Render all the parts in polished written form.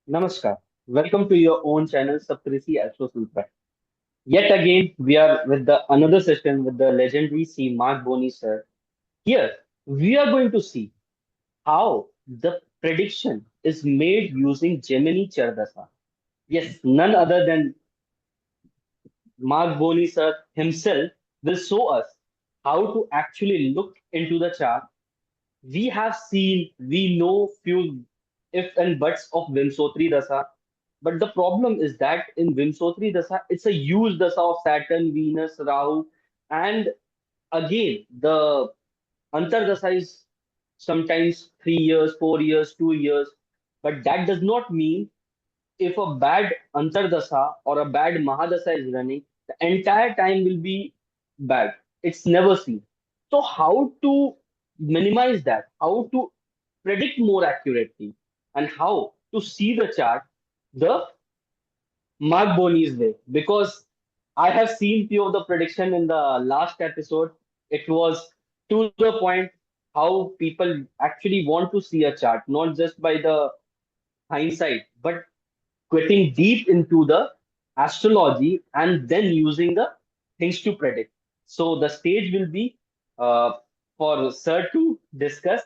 Namaskar. Welcome to your own channel, Saptrisi Astro Sutra. Yet again, we are with the another session with the legendary C. Marc Boney sir. Here, we are going to see how the prediction is made using Jaimini Chara Dasha. Yes, none other than Marc Boney sir himself will show us how to actually look into the chart. We have seen, we know few if and buts of Vimshottari Dasha. But the problem is that in Vimshottari Dasha, it's a huge Dasha of Saturn, Venus, Rahu, and again, the Antardasha is sometimes 3 years, 4 years, 2 years. But that does not mean if a bad Antardasha or a bad Mahadasha is running, the entire time will be bad. It's never seen. So, how to minimize that? How to predict more accurately? And how to see the chart the Marc Boney's way? Because I have seen few of the prediction in the last episode. It was to the point how people actually want to see a chart, not just by the hindsight, but getting deep into the astrology and then using the things to predict. So the stage will be uh, for Sir to discuss.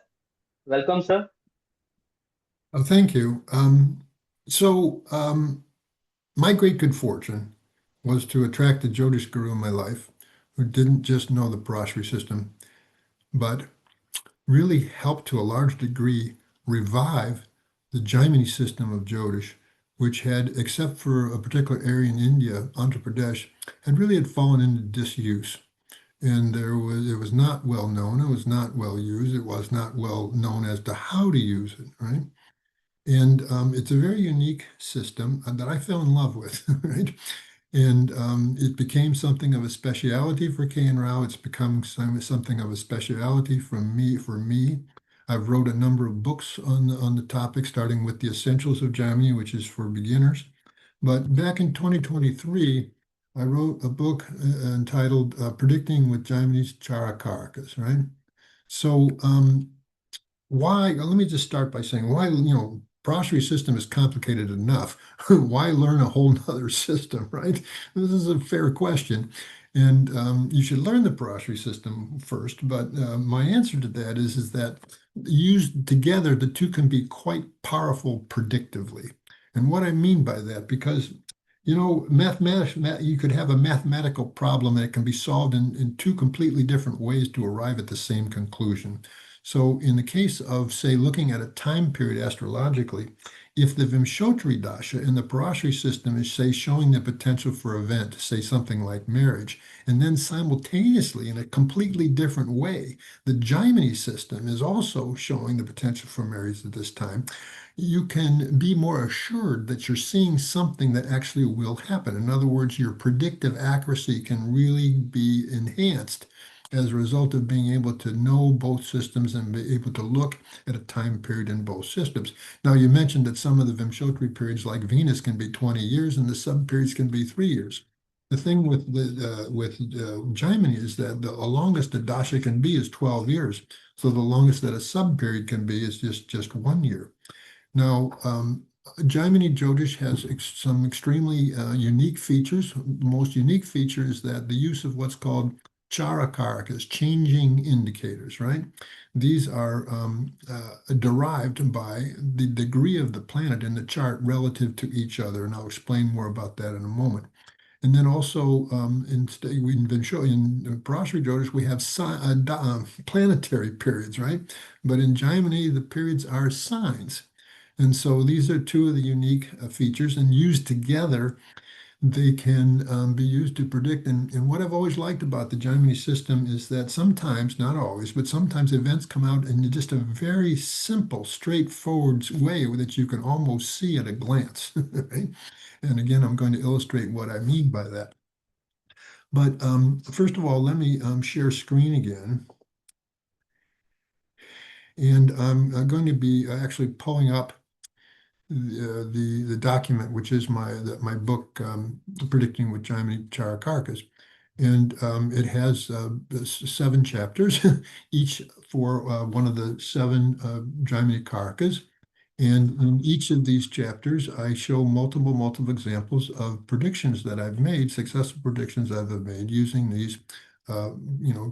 Welcome, sir. Oh, thank you. My great good fortune was to attract a Jyotish guru in my life who didn't just know the Parashari system, but really helped to a large degree revive the Jaimini system of Jyotish, which had, except for a particular area in India, Andhra Pradesh, had fallen into disuse. And it was not well known, it was not well used, it was not well known as to how to use it, right? And it's a very unique system that I fell in love with, right? And it became something of a speciality for K and Rao. It's become something of a speciality for me. I've wrote a number of books on the topic, starting with The Essentials of Jaimini, which is for beginners. But back in 2023, I wrote a book entitled Predicting with Jaimini's Chara Karakas, right? So why, let me just start by saying why, Parashari system is complicated enough. Why learn a whole nother system, right? This is a fair question. And you should learn the Parashari system first. But my answer to that is that used together, the two can be quite powerful predictively. And what I mean by that, because mathematics, you could have a mathematical problem that can be solved in two completely different ways to arrive at the same conclusion. So in the case of, say, looking at a time period astrologically, if the Vimshottari Dasha in the Parashari system is, say, showing the potential for event, say something like marriage, and then simultaneously in a completely different way, the Jaimini system is also showing the potential for marriage at this time, you can be more assured that you're seeing something that actually will happen. In other words, your predictive accuracy can really be enhanced as a result of being able to know both systems and be able to look at a time period in both systems. Now, you mentioned that some of the Vimshottari periods, like Venus, can be 20 years and the sub-periods can be 3 years. The thing with Jaimini is that the longest the dasha can be is 12 years. So the longest that a sub-period can be is just 1 year. Now, Jaimini Jyotish has some extremely unique features. The most unique feature is that the use of what's called Karakas, changing indicators, right? These are derived by the degree of the planet in the chart relative to each other, and I'll explain more about that in a moment. And then also we've been showing in Parashari Jyotish, we have planetary periods, right? But in Jaimini, the periods are signs. And so these are two of the unique features, and used together, they can be used to predict. And what I've always liked about the Jaimini system is that sometimes, not always, but sometimes events come out in just a very simple, straightforward way that you can almost see at a glance. Right? And again, I'm going to illustrate what I mean by that. But first of all, let me share screen again. And I'm going to be actually pulling up the document, which is my book, Predicting with Jaimini Chara Karakas. And it has 7 chapters, each for one of the 7 Jaimini Karakas. And in each of these chapters, I show multiple examples of predictions that I've made, successful predictions that I've made using these,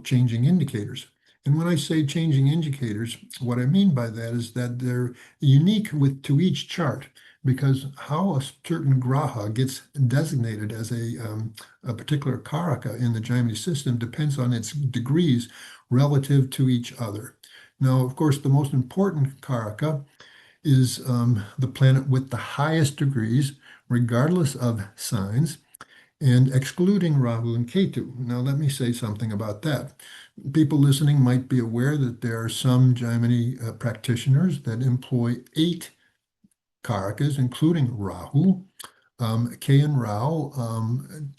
changing indicators. And when I say changing indicators, what I mean by that is that they're unique to each chart, because how a certain graha gets designated as a particular karaka in the Jaimini system depends on its degrees relative to each other. Now, of course, the most important karaka is the planet with the highest degrees, regardless of signs, and excluding Rahu and Ketu. Now, let me say something about that. People listening might be aware that there are some Jaimini practitioners that employ 8 Karakas, including Rahu. K and Rao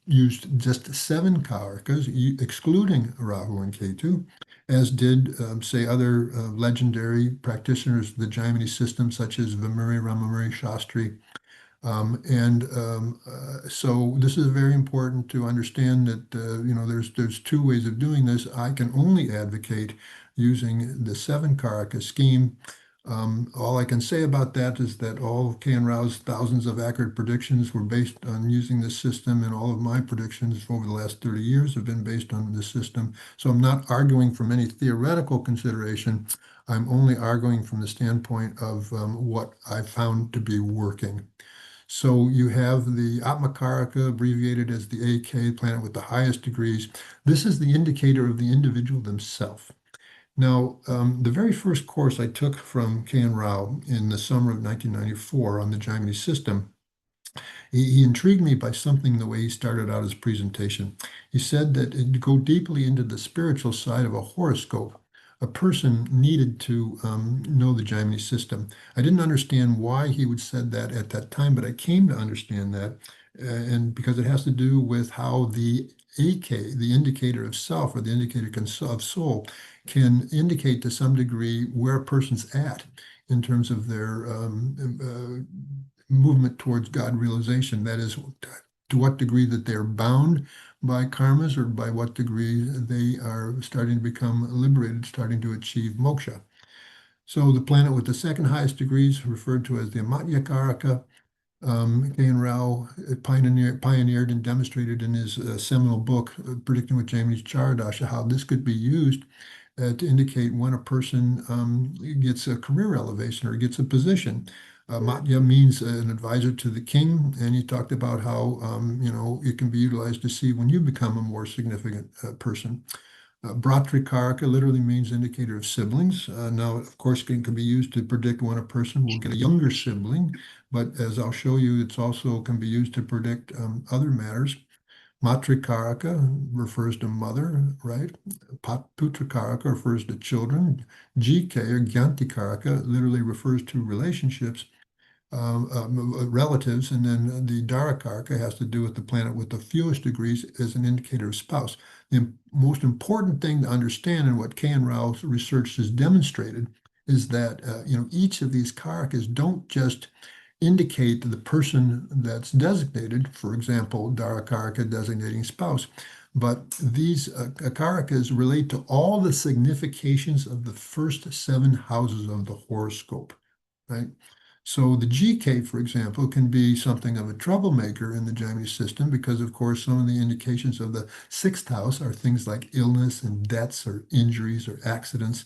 used just 7 Karakas, excluding Rahu and Ketu, as did, say, other legendary practitioners of the Jaimini system, such as Vimuri Ramamuri Shastri. So this is very important to understand that there's 2 ways of doing this. I can only advocate using the 7 Karaka scheme. All I can say about that is that all of K and Rao's thousands of accurate predictions were based on using this system, and all of my predictions over the last 30 years have been based on this system. So I'm not arguing from any theoretical consideration. I'm only arguing from the standpoint of what I found to be working. So you have the Atmakaraka, abbreviated as the AK, planet with the highest degrees. This is the indicator of the individual themselves. Now, the very first course I took from K.N. Rao in the summer of 1994 on the Jaimini system, he intrigued me by something, the way he started out his presentation. He said that to go deeply into the spiritual side of a horoscope, a person needed to know the Jaimini system. I didn't understand why he would said that at that time, but I came to understand that, and because it has to do with how the AK, the indicator of self or the indicator of soul, can indicate to some degree where a person's at in terms of their movement towards God realization. That is, to what degree that they're bound by karmas, or by what degree they are starting to become liberated, starting to achieve moksha. So the planet with the second highest degrees, referred to as the Amatya Karaka, K.N. Rao pioneered and demonstrated in his seminal book, Predicting with Jaimini Chara Dasha, how this could be used to indicate when a person gets a career elevation or gets a position. Matya means an advisor to the king, and he talked about how it can be utilized to see when you become a more significant person. Bhratrikaraka literally means indicator of siblings. Now, of course, it can be used to predict when a person will get a younger sibling, but as I'll show you, it's also can be used to predict other matters. Matrikaraka refers to mother, right? Putrakaraka refers to children. GK, or Gyantikaraka, literally refers to relationships, relatives, and then the Dharakaraka has to do with the planet with the fewest degrees as an indicator of spouse. The most important thing to understand, and what K.N. Rao's research has demonstrated, is that each of these karakas don't just indicate the person that's designated, for example, Dharakaraka designating spouse, but these karakas relate to all the significations of the first 7 houses of the horoscope, right? So the GK, for example, can be something of a troublemaker in the Jaimini system because, of course, some of the indications of the 6th house are things like illness and deaths or injuries or accidents.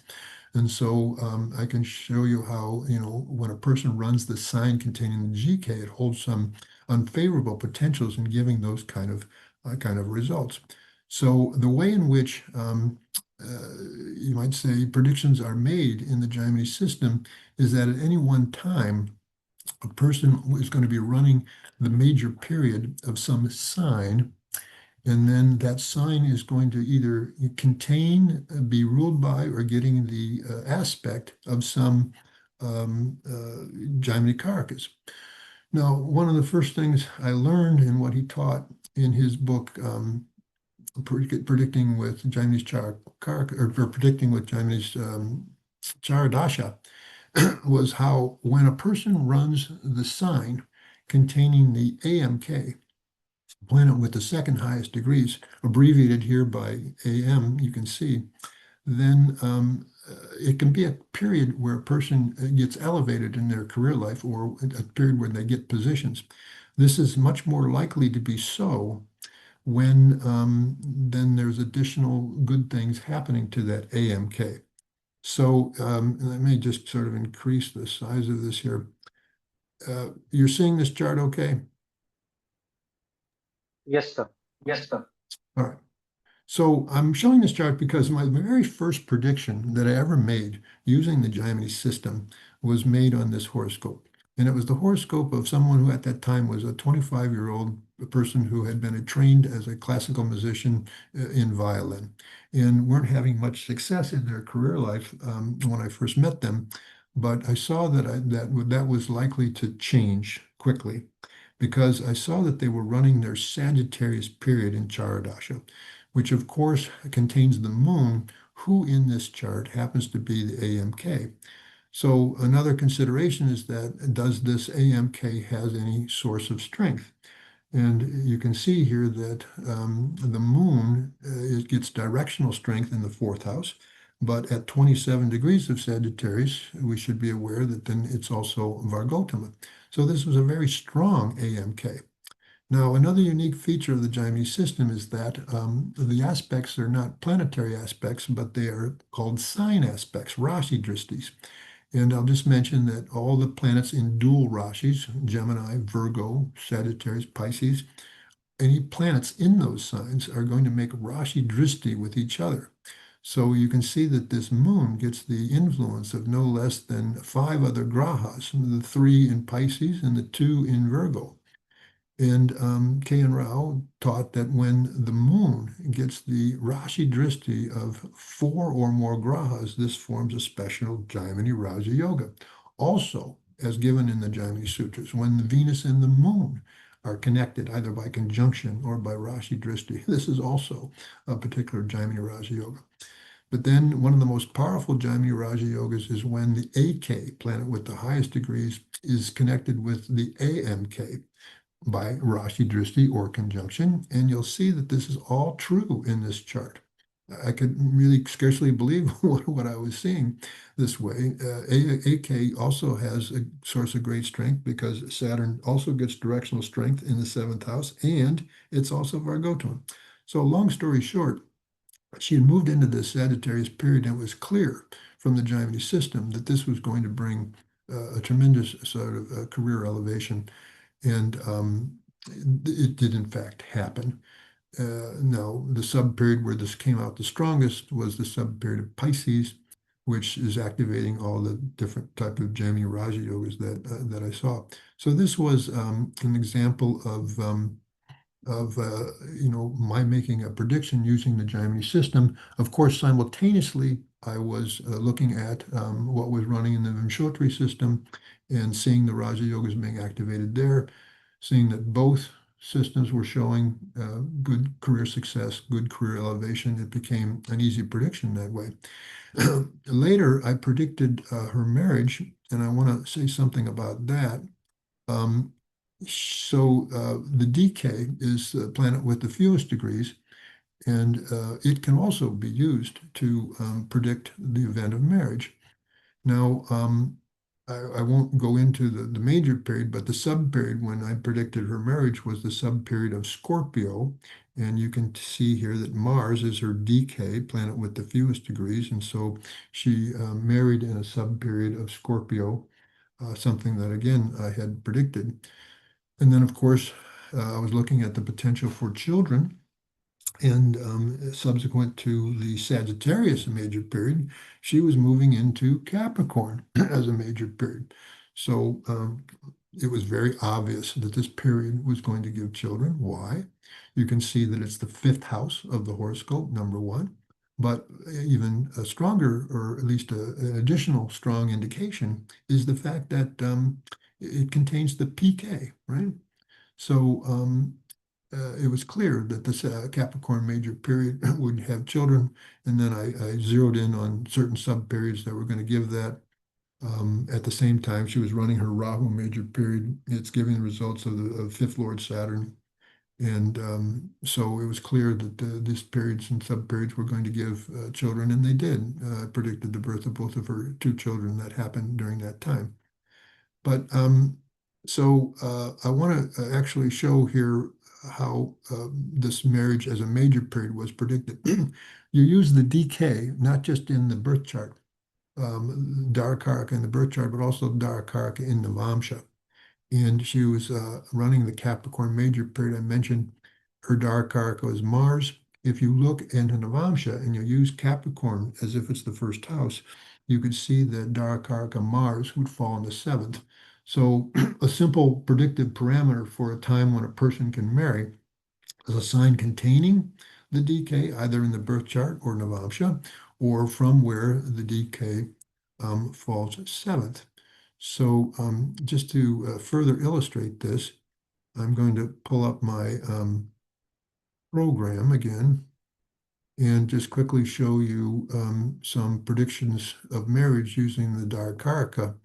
And so I can show you how, when a person runs the sign containing the GK, it holds some unfavorable potentials in giving those kind of results. So the way in which you might say predictions are made in the Jaimini system is that at any one time, a person is going to be running the major period of some sign, and then that sign is going to either contain, be ruled by, or getting the aspect of some Jaimini Karakas. Now, one of the first things I learned in what he taught in his book, Predicting with Jaimini's Chara or Predicting with Jaimini's Chara Dasha, was how when a person runs the sign containing the AMK, planet with the second highest degrees, abbreviated here by AM, you can see, then it can be a period where a person gets elevated in their career life or a period where they get positions. This is much more likely to be so when then there's additional good things happening to that AMK. So let me just sort of increase the size of this here. You're seeing this chart okay? Yes, sir. Yes, sir. All right. So I'm showing this chart because my very first prediction that I ever made using the Jaimini system was made on this horoscope. And it was the horoscope of someone who at that time was a 25-year-old person who had been trained as a classical musician in violin and weren't having much success in their career life when I first met them. But I saw that was likely to change quickly because I saw that they were running their Sagittarius period in Chara Dasha, which of course contains the moon, who in this chart happens to be the AMK. So another consideration is that does this AMK has any source of strength? And you can see here that the moon it gets directional strength in the fourth house, but at 27 degrees of Sagittarius, we should be aware that then it's also Vargotama. So this was a very strong AMK. Now, another unique feature of the Jaimini system is that the aspects are not planetary aspects, but they are called sign aspects, Rashi Dristis. And I'll just mention that all the planets in dual Rashis, Gemini, Virgo, Sagittarius, Pisces, any planets in those signs are going to make Rashi Dristi with each other. So you can see that this moon gets the influence of no less than 5 other grahas, the 3 in Pisces and the 2 in Virgo. And K.N. Rao taught that when the moon gets the Rashi Dristi of 4 or more grahas, this forms a special Jaimini Raja Yoga. Also, as given in the Jaimini Sutras, when the Venus and the moon are connected either by conjunction or by Rashi Dristi, this is also a particular Jaimini Raja Yoga. But then one of the most powerful Jaimini Raja Yogas is when the AK, planet with the highest degrees, is connected with the AMK, by Rashi Dristi or conjunction, and you'll see that this is all true in this chart. I could really scarcely believe what I was seeing this way. AK also has a source of great strength because Saturn also gets directional strength in the 7th house, and it's also Vargotama. So long story short, she had moved into the Sagittarius period, and it was clear from the Jaimini system that this was going to bring a tremendous sort of career elevation. And it did in fact happen. Now, the sub-period where this came out the strongest was the sub-period of Pisces, which is activating all the different type of Jaimini Raja Yogas that I saw. So this was an example of my making a prediction using the Jaimini system. Of course, simultaneously, I was looking at what was running in the Vimshottari system and seeing the Raja Yogas being activated there, seeing that both systems were showing good career success, good career elevation. It became an easy prediction that way. Later, I predicted her marriage, and I want to say something about that. So the DK is the planet with the fewest degrees, and it can also be used to predict the event of marriage. Now, I won't go into the major period, but the sub-period when I predicted her marriage was the sub-period of Scorpio. And you can see here that Mars is her DK, planet with the fewest degrees. And so she married in a sub-period of Scorpio, something that, again, I had predicted. And then, of course, I was looking at the potential for children. And subsequent to the Sagittarius major period, she was moving into Capricorn as a major period. So it was very obvious that this period was going to give children. Why? You can see that it's the 5th house of the horoscope, number 1. But even a stronger, or at least an additional strong indication, is the fact that it contains the PK, right? So it was clear that this Capricorn major period would have children, and then I zeroed in on certain sub-periods that were going to give that. At the same time, she was running her Rahu major period. It's giving the results of the 5th Lord Saturn. And so it was clear that these periods and subperiods were going to give children, and they did. Predicted the birth of both of her two children that happened during that time. But I want to actually show here how this marriage as a major period was predicted. You use the DK, not just in the birth chart, Darakaraka in the birth chart, but also Darakaraka in the Vamsha. And she was running the Capricorn major period. I mentioned her Darakaraka was Mars. If you look into Navamsha and you use Capricorn as if it's the first house, you could see that Darakaraka Mars would fall in the seventh. So a simple predictive parameter for a time when a person can marry is a sign containing the DK, either in the birth chart or Navamsha, or from where the DK falls seventh. So just to further illustrate this, I'm going to pull up my program again and just quickly show you some predictions of marriage using the Darakaraka,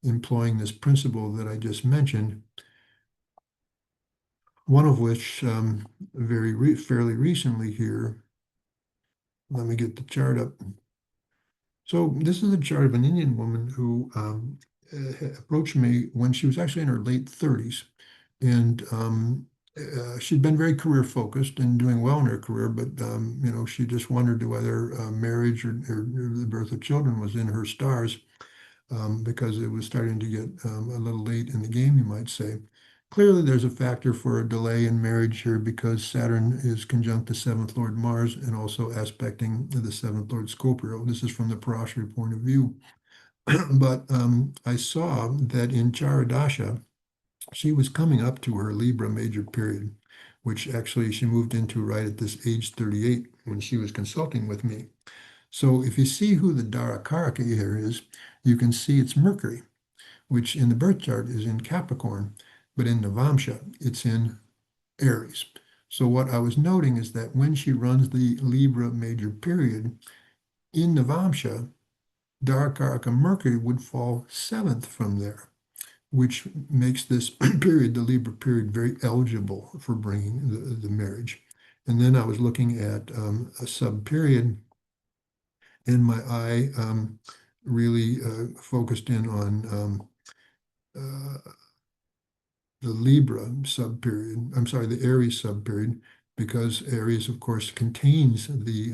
employing this principle that I just mentioned, one of which fairly recently here, let me get the chart up. So this is a chart of an Indian woman who approached me when she was actually in her late 30s. And she'd been very career focused and doing well in her career, but she just wondered whether marriage or the birth of children was in her stars, because it was starting to get a little late in the game, you might say. Clearly, there's a factor for a delay in marriage here because Saturn is conjunct the seventh Lord Mars and also aspecting the seventh Lord Scorpio. This is from the Parashari point of view. But I saw that in CharaDasha, she was coming up to her Libra major period, which actually she moved into right at this age 38 when she was consulting with me. So if you see who the Darakaraka here is, you can see it's Mercury, which in the birth chart is in Capricorn, but in Navamsha, it's in Aries. So what I was noting is that when she runs the Libra major period in Navamsha, Darakaraka Mercury would fall seventh from there, which makes this period, the Libra period, very eligible for bringing the marriage. And then I was looking at a sub period, and my eye really focused in on the Libra sub period. I'm sorry, the Aries sub period, because Aries, of course, contains the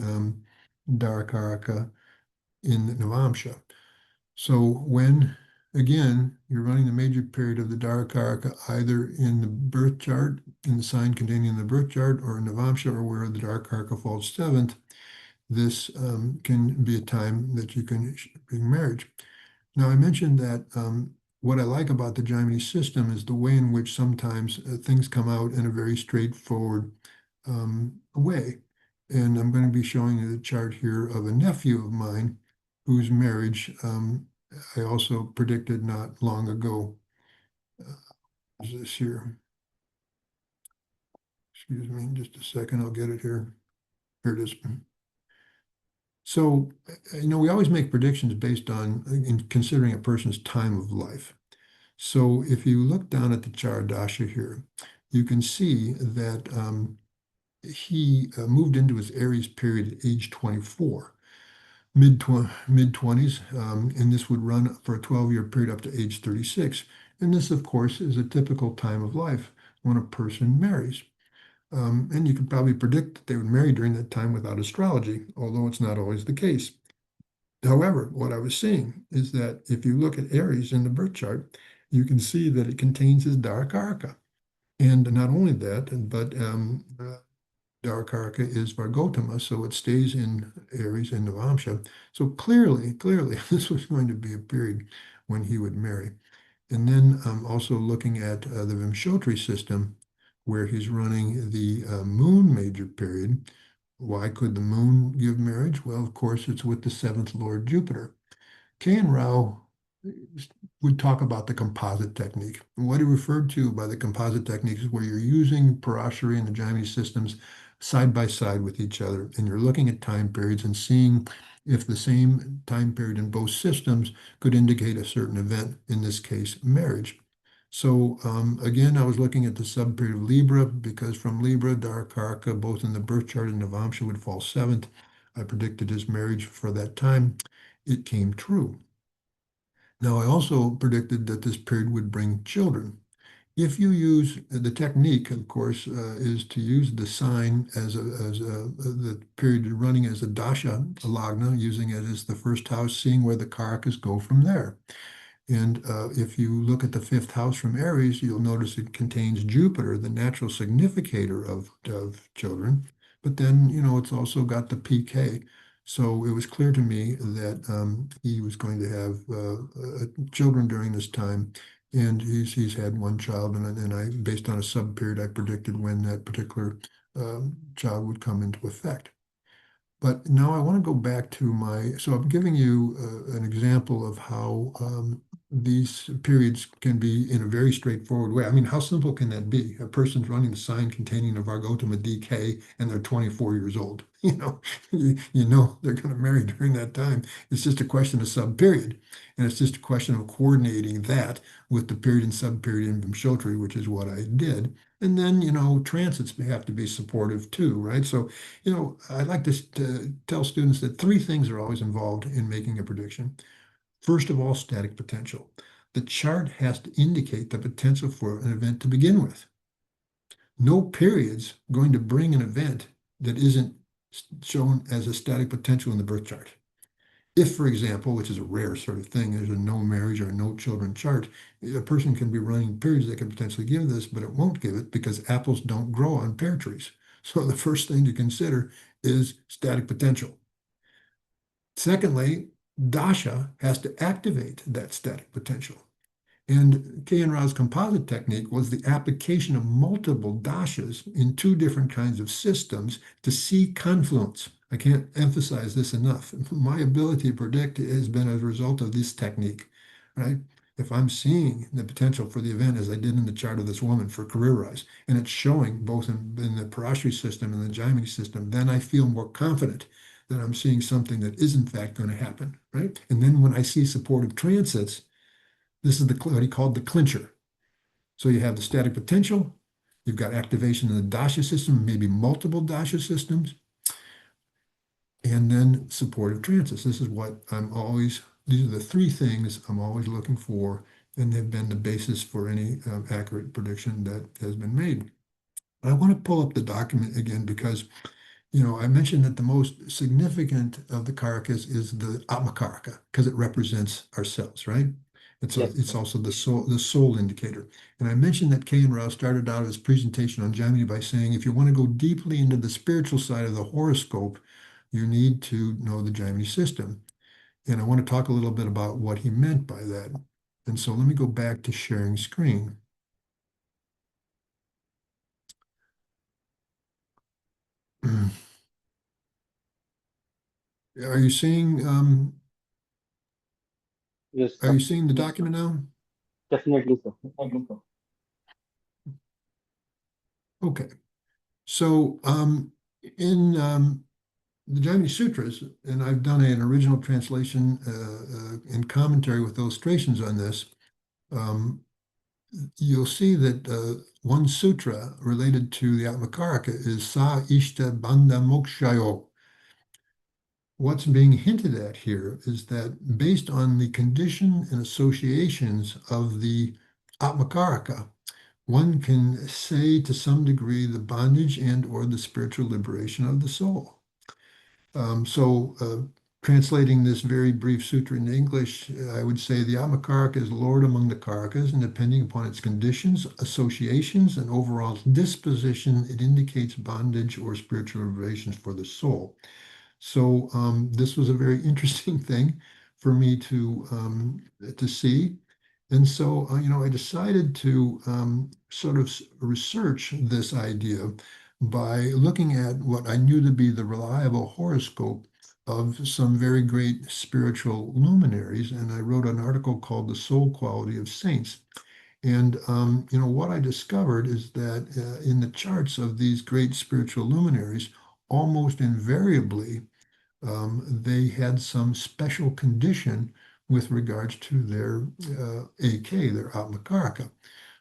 Darakaraka in the Navamsha. So when, again, you're running the major period of the Darakaraka either in the birth chart, in the sign containing the birth chart, or in Navamsha, or where the Darakaraka falls seventh, this can be a time that you can bring marriage. Now, I mentioned that what I like about the Jaimini system is the way in which sometimes things come out in a very straightforward way. And I'm going to be showing you the chart here of a nephew of mine whose marriage I also predicted not long ago. Is this here? Excuse me, just a second, I'll get it here. Here it is. So, we always make predictions based on in considering a person's time of life. So if you look down at the CharaDasha here, you can see that he moved into his Aries period at age 24, mid 20s, and this would run for a 12-year period up to age 36. And this, of course, is a typical time of life when a person marries. And you could probably predict that they would marry during that time without astrology, although it's not always the case. However, what I was seeing is that if you look at Aries in the birth chart, you can see that it contains his Darakaraka. And not only that, but Darakaraka is Vargotama, so it stays in Aries and Navamsha. So clearly, this was going to be a period when he would marry. And then I'm also looking at the Vimshottari system, where he's running the moon major period. Why could the moon give marriage? Well, of course, it's with the seventh Lord Jupiter. K and Rao would talk about the composite technique. And what he referred to by the composite technique is where you're using Parashari and the Jaimini systems side by side with each other, and you're looking at time periods and seeing if the same time period in both systems could indicate a certain event, in this case, marriage. So again, I was looking at the subperiod of Libra because from Libra, Karaka, both in the birth chart and Navamsha would fall seventh. I predicted his marriage for that time. It came true. Now, I also predicted that this period would bring children. If you use the technique, of course, is to use the sign as the period running as a dasha, a lagna, using it as the first house, seeing where the karakas go from there. And if you look at the fifth house from Aries, you'll notice it contains Jupiter, the natural significator of children. But then, it's also got the PK. So it was clear to me that he was going to have children during this time. And he's had one child, and I, based on a sub period, I predicted when that particular child would come into effect. But now I want to go back to so I'm giving you an example of how these periods can be in a very straightforward way. I mean, how simple can that be? A person's running the sign containing a Vargotama DK and they're 24 years old. You know they're going to marry during that time. It's just a question of sub-period. And it's just a question of coordinating that with the period and sub-period in Vimshottari, which is what I did. And then, transits have to be supportive too, right? So I like to tell students that three things are always involved in making a prediction. First of all, static potential. The chart has to indicate the potential for an event to begin with. No period's going to bring an event that isn't shown as a static potential in the birth chart. If, for example, which is a rare sort of thing, there's a no marriage or no children chart, a person can be running periods that can potentially give this, but it won't give it because apples don't grow on pear trees. So the first thing to consider is static potential. Secondly, Dasha has to activate that static potential. And K and Ra's composite technique was the application of multiple dashas in two different kinds of systems to see confluence. I can't emphasize this enough. My ability to predict has been as a result of this technique, right? If I'm seeing the potential for the event as I did in the chart of this woman for career rise, and it's showing both in the Parashari system and the Jaimini system, then I feel more confident that I'm seeing something that is in fact going to happen, right? And then when I see supportive transits, this is what he called the clincher. So you have the static potential, you've got activation in the dasha system, maybe multiple dasha systems, and then supportive transits. These are the three things I'm always looking for, and they've been the basis for any accurate prediction that has been made. I want to pull up the document again because I mentioned that the most significant of the karakas is the Atmakaraka because it represents ourselves, right? And so Yes, it's also the soul indicator. And I mentioned that K and Rao started out his presentation on Jaimini by saying, if you want to go deeply into the spiritual side of the horoscope, you need to know the Jaimini system. And I want to talk a little bit about what he meant by that. And so let me go back to sharing screen. Are you seeing yes, are sir. you seeing the document now? Definitely, sir. Okay. So in the Jaimini Sutras, and I've done an original translation and commentary with illustrations on this, you'll see that one sutra related to the Atmakaraka is Sa Ishta Bandha Mokshayo. What's being hinted at here is that based on the condition and associations of the Atmakaraka, one can say to some degree the bondage and or the spiritual liberation of the soul. Translating this very brief sutra into English, I would say the Atmakaraka is Lord among the Karakas, and depending upon its conditions, associations, and overall disposition, it indicates bondage or spiritual liberations for the soul. So this was a very interesting thing for me to see. And so, I decided to sort of research this idea by looking at what I knew to be the reliable horoscope of some very great spiritual luminaries. And I wrote an article called The Soul Quality of Saints. And, what I discovered is that in the charts of these great spiritual luminaries, almost invariably, they had some special condition with regards to their AK, their Atmakaraka.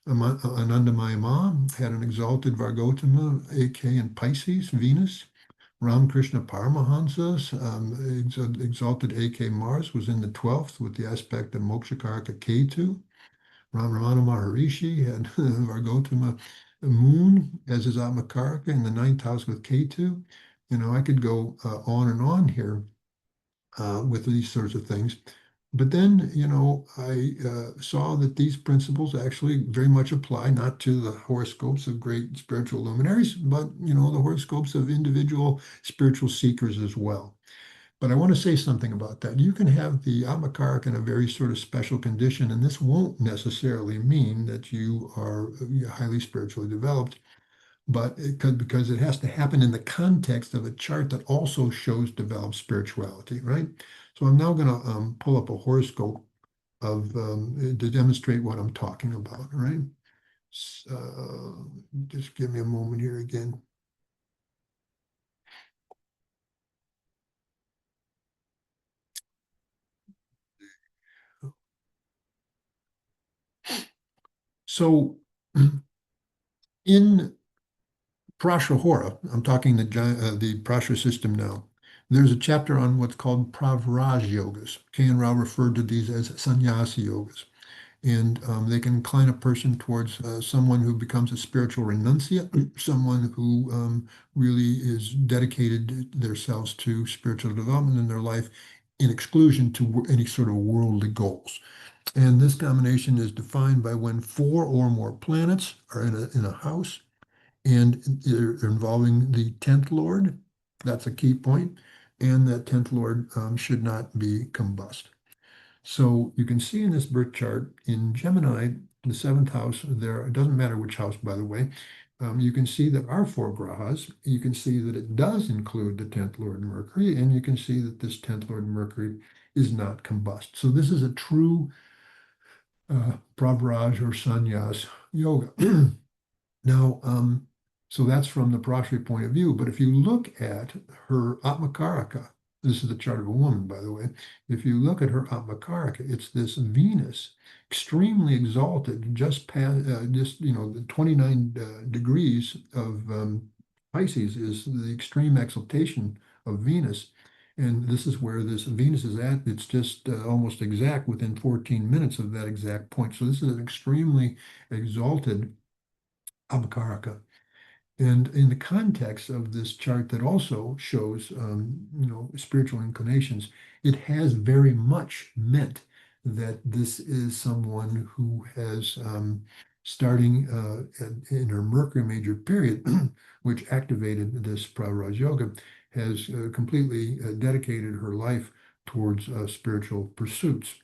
Anandamayama had an exalted Vargotama AK in Pisces, Venus. Ramakrishna Paramahansa's exalted AK Mars was in the 12th with the aspect of Mokshakaraka Ketu. Ramana Maharishi had Vargotama Moon as his Atmakaraka in the 9th house with Ketu. I could go on and on here with these sorts of things. But then, I saw that these principles actually very much apply not to the horoscopes of great spiritual luminaries, but, the horoscopes of individual spiritual seekers as well. But I want to say something about that. You can have the Atmakaraka in a very sort of special condition, and this won't necessarily mean that you are highly spiritually developed, but because it has to happen in the context of a chart that also shows developed spirituality, right? So I'm now going to pull up a horoscope of to demonstrate what I'm talking about, right? Just give me a moment here again. So in Prashahora, I'm talking the Prashra system now. There's a chapter on what's called Pravraj yogas. K.N. Rao referred to these as sannyasi yogas. And they can incline a person towards someone who becomes a spiritual renunciate, someone who really is dedicated themselves to spiritual development in their life in exclusion to any sort of worldly goals. And this combination is defined by when 4 or more planets are in a house and they're involving the 10th Lord. That's a key point. And that 10th Lord should not be combust. So you can see in this birth chart in Gemini, the 7th house there, it doesn't matter which house, by the way, you can see that our 4 grahas, you can see that it does include the 10th Lord Mercury, and you can see that this 10th Lord Mercury is not combust. So this is a true Pravraj or Sannyas yoga. Now, so that's from the Prashri point of view. But if you look at her Atmakaraka, this is the chart of a woman, by the way. If you look at her Atmakaraka, it's this Venus, extremely exalted, just past, the 29 degrees of Pisces is the extreme exaltation of Venus. And this is where this Venus is at. It's just almost exact within 14 minutes of that exact point. So this is an extremely exalted Abhakaraka. And in the context of this chart that also shows, spiritual inclinations, it has very much meant that this is someone who has, starting in her Mercury major period, which activated this Pravraj Yoga, has completely dedicated her life towards spiritual pursuits.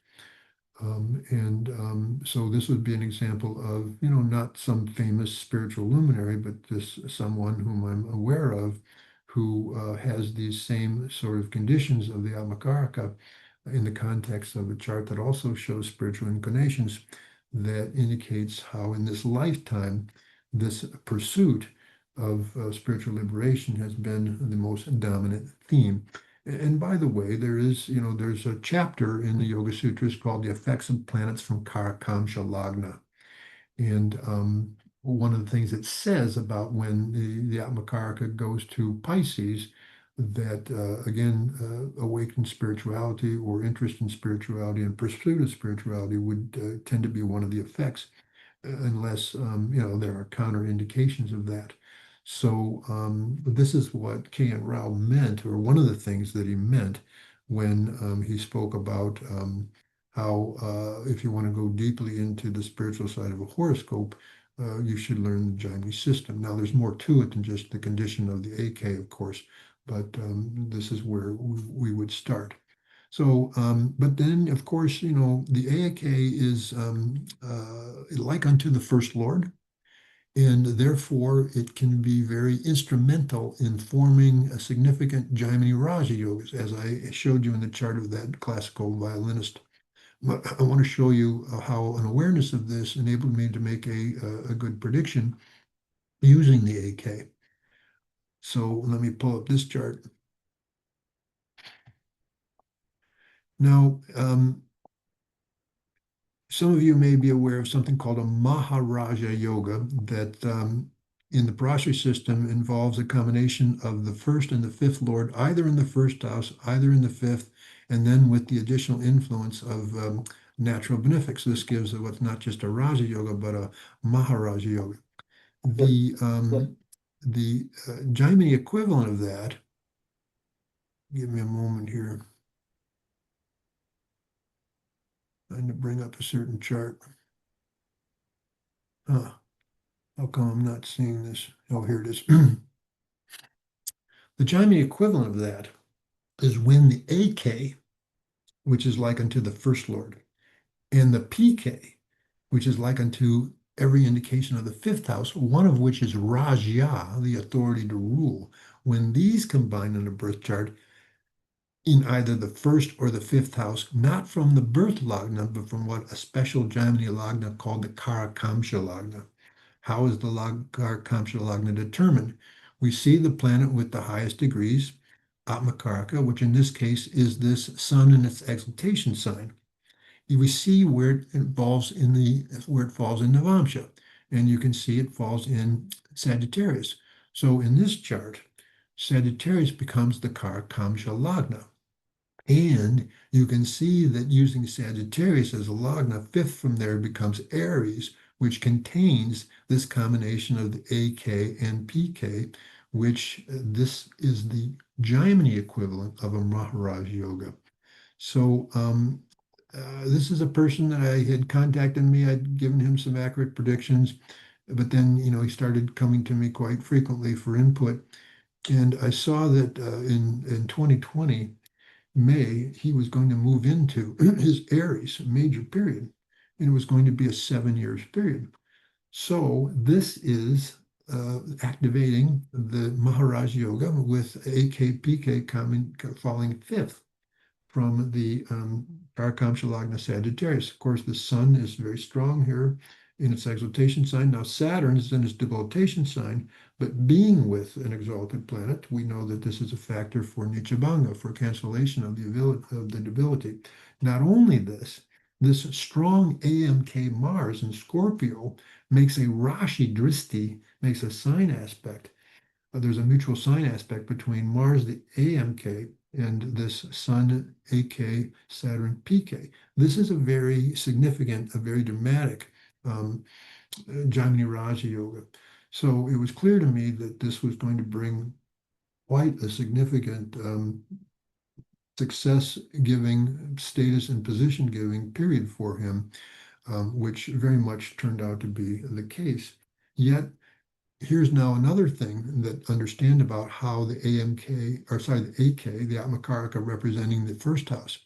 So this would be an example of, not some famous spiritual luminary, but this someone whom I'm aware of who has these same sort of conditions of the Amakaraka in the context of a chart that also shows spiritual inclinations that indicates how in this lifetime, this pursuit of spiritual liberation has been the most dominant theme. And by the way, there's a chapter in the Yoga Sutras called The Effects of Planets from Karakamsha Lagna. And one of the things it says about when the Atmakaraka goes to Pisces, that again, awakened spirituality or interest in spirituality and pursuit of spirituality would tend to be one of the effects, unless, there are counterindications of that. So this is what K.N. Rao meant, or one of the things that he meant when he spoke about how if you want to go deeply into the spiritual side of a horoscope, you should learn the Jaimini system. Now, there's more to it than just the condition of the AK, of course, but this is where we would start. So, but then, of course, the AAK is like unto the First Lord, and therefore it can be very instrumental in forming a significant Jaimini Raja yogas, as I showed you in the chart of that classical violinist. But I want to show you how an awareness of this enabled me to make a good prediction using the AK. So let me pull up this chart. Now, some of you may be aware of something called a Maharaja Yoga that in the Parashari system involves a combination of the first and the fifth Lord, either in the first house, either in the fifth, and then with the additional influence of natural benefics. This gives what's not just a Raja Yoga, but a Maharaja Yoga. Yes, The yes. Jaimini equivalent of that, give me a moment here, trying to bring up a certain chart. Huh. How come I'm not seeing this? Oh, here it is. The Jaimini equivalent of that is when the AK, which is like unto the first Lord, and the PK, which is like unto every indication of the fifth house, one of which is Raja, the authority to rule. When these combine in a birth chart in either the first or the fifth house, not from the birth lagna, but from what a special Jaimini lagna called the Karakamsha lagna. How is the Karakamsha lagna determined? We see the planet with the highest degrees, Atmakaraka, which in this case is this sun in its exaltation sign. We see where it falls in Navamsha, and you can see it falls in Sagittarius. So in this chart, Sagittarius becomes the Karakamsha lagna. And you can see that using Sagittarius as a lagna, fifth from there becomes Aries, which contains this combination of the AK and PK, which this is the Jaimini equivalent of a Maharaj Yoga. So this is a person that I had contacted me. I'd given him some accurate predictions, but then, he started coming to me quite frequently for input. And I saw that in 2020, May, he was going to move into his Aries major period, and it was going to be a 7 years period. So this is activating the Maharaj Yoga with AKPK falling fifth from the Karakamsha Lagna Sagittarius. Of course, the sun is very strong here in its exaltation sign. Now Saturn is in its debilitation sign, but being with an exalted planet, we know that this is a factor for Nichabanga, for cancellation of the debility. Not only this strong AMK Mars in Scorpio makes a Rashi Dristi, makes a sign aspect. There's a mutual sign aspect between Mars, the AMK, and this Sun, AK, Saturn, PK. This is a very significant, a very dramatic Jaimini Raja Yoga. So it was clear to me that this was going to bring quite a significant success-giving, status and position-giving period for him, which very much turned out to be the case. Yet, here's now another thing that understand about how the AMK, or sorry, the AK, the Atmakaraka representing the first house,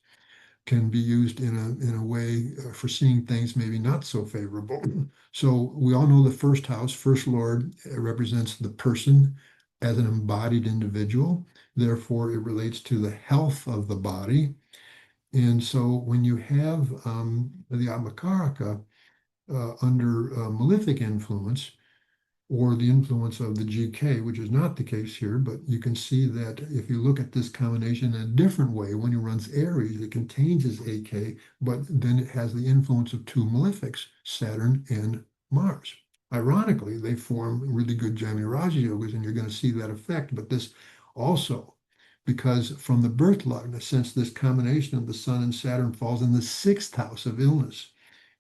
can be used in a way for seeing things maybe not so favorable. So we all know the first house, first lord, represents the person as an embodied individual. Therefore, it relates to the health of the body. And so when you have the Atmakaraka under malefic influence, or the influence of the GK, which is not the case here, but you can see that if you look at this combination in a different way, when he runs Aries, it contains his AK, but then it has the influence of two malefics, Saturn and Mars. Ironically, they form really good Jaimini Raja yogas, and you're going to see that effect. But this also, because from the birth lagna, since this combination of the Sun and Saturn falls in the sixth house of illness,